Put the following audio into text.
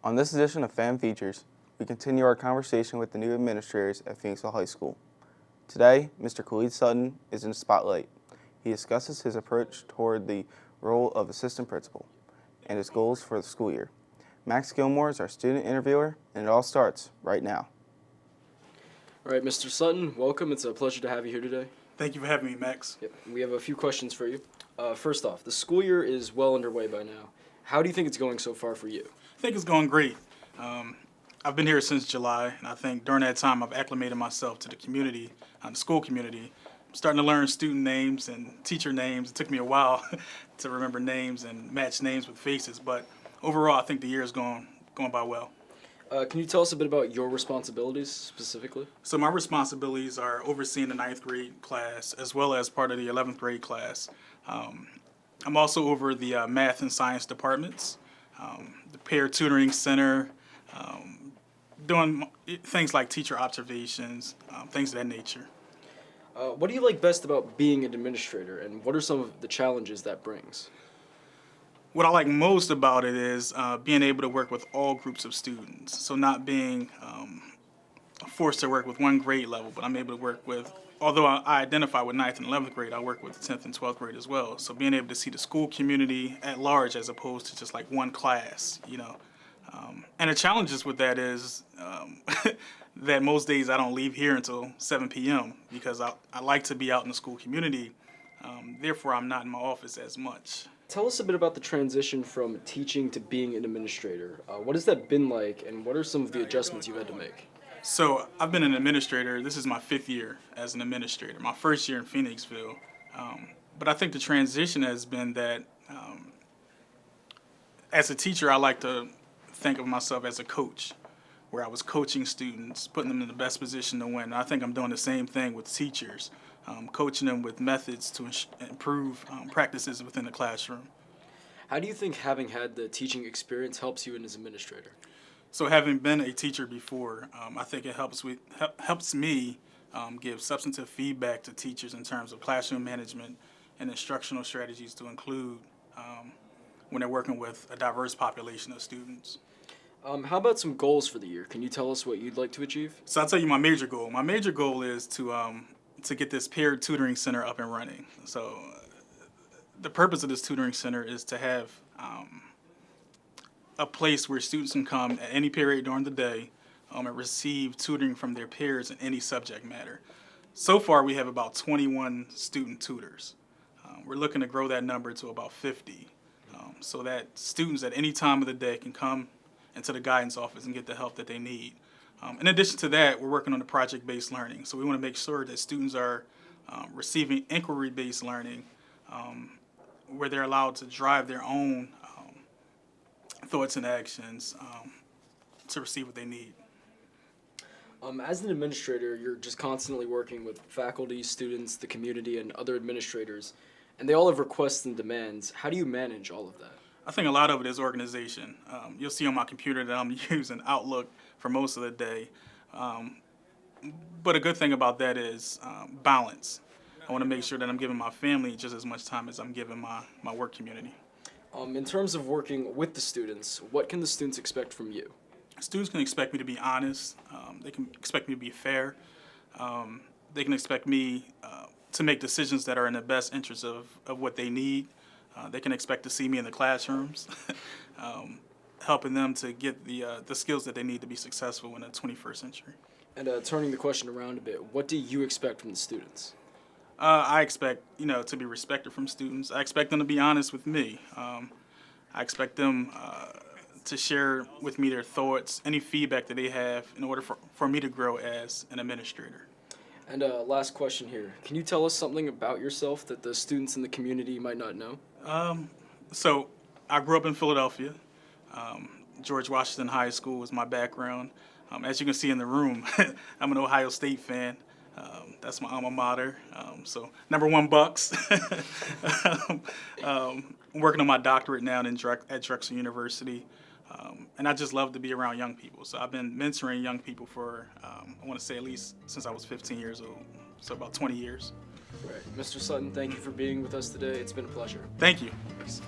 On this edition of Fan Features, we continue our conversation with the new administrators at Phoenixville High School. Today, Mr. Khalid Sutton is in the spotlight. He discusses his approach toward the role of assistant principal and his goals for the school year. Max Gilmore is our student interviewer, and it all starts right now. All right, Mr. Sutton, welcome. It's a pleasure to have you here today. Thank you for having me, Max. Yep. We have a few questions for you. First off, the school year is well underway by now. How do you think it's going so far for you? I think it's going great. I've been here since July, and I think during that time I've acclimated myself to the community, the school community. I'm starting to learn student names and teacher names. It took me a while to remember names and match names with faces, but overall I think the year is going by well. Can you tell us a bit about your responsibilities specifically? So my responsibilities are overseeing the 9th grade class as well as part of the 11th grade class. I'm also over the math and science departments, the peer tutoring center, doing things like teacher observations, things of that nature. What do you like best about being an administrator, and what are some of the challenges that brings? What I like most about it is being able to work with all groups of students. So not being forced to work with one grade level, but I'm able to work with, although I identify with 9th and 11th grade, I work with 10th and 12th grade as well. So being able to see the school community at large as opposed to just like one class, you know. And the challenges with that is that most days I don't leave here until 7 p.m. because I like to be out in the school community. Therefore, I'm not in my office as much. Tell us a bit about the transition from teaching to being an administrator. What has that been like, and what are some of the adjustments you've had to make? So I've been an administrator. This is my 5th year as an administrator, my first year in Phoenixville. But I think the transition has been that as a teacher, I like to think of myself as a coach, where I was coaching students, putting them in the best position to win. I think I'm doing the same thing with teachers, coaching them with methods to improve practices within the classroom. How do you think having had the teaching experience helps you as an administrator? So having been a teacher before, I think it helps me give substantive feedback to teachers in terms of classroom management and instructional strategies to include when they're working with a diverse population of students. How about some goals for the year? Can you tell us what you'd like to achieve? So I'll tell you my major goal. My major goal is to get this peer tutoring center up and running. So the purpose of this tutoring center is to have a place where students can come at any period during the day and receive tutoring from their peers in any subject matter. So far, we have about 21 student tutors. We're looking to grow that number to about 50 so that students at any time of the day can come into the guidance office and get the help that they need. In addition to that, we're working on the project-based learning. So we want to make sure that students are receiving inquiry-based learning where they're allowed to drive their own thoughts and actions to receive what they need. As an administrator, you're just constantly working with faculty, students, the community, and other administrators, and they all have requests and demands. How do you manage all of that? I think a lot of it is organization. You'll see on my computer that I'm using Outlook for most of the day. But a good thing about that is balance. I want to make sure that I'm giving my family just as much time as I'm giving my work community. In terms of working with the students, what can the students expect from you? Students can expect me to be honest. They can expect me to be fair. They can expect me to make decisions that are in the best interest of what they need. They can expect to see me in the classrooms, helping them to get the skills that they need to be successful in the 21st century. And turning the question around a bit, what do you expect from the students? I expect, to be respected from students. I expect them to be honest with me. I expect them to share with me their thoughts, any feedback that they have in order for me to grow as an administrator. And last question here. Can you tell us something about yourself that the students in the community might not know? So I grew up in Philadelphia. George Washington High School was my background. As you can see in the room, I'm an Ohio State fan. That's my alma mater. So #1 Bucks. I'm working on my doctorate now at Drexel University. And I just love to be around young people. So I've been mentoring young people for, I want to say at least since I was 15 years old. So about 20 years. Right. Mr. Sutton, thank you for being with us today. It's been a pleasure. Thank you. Thanks.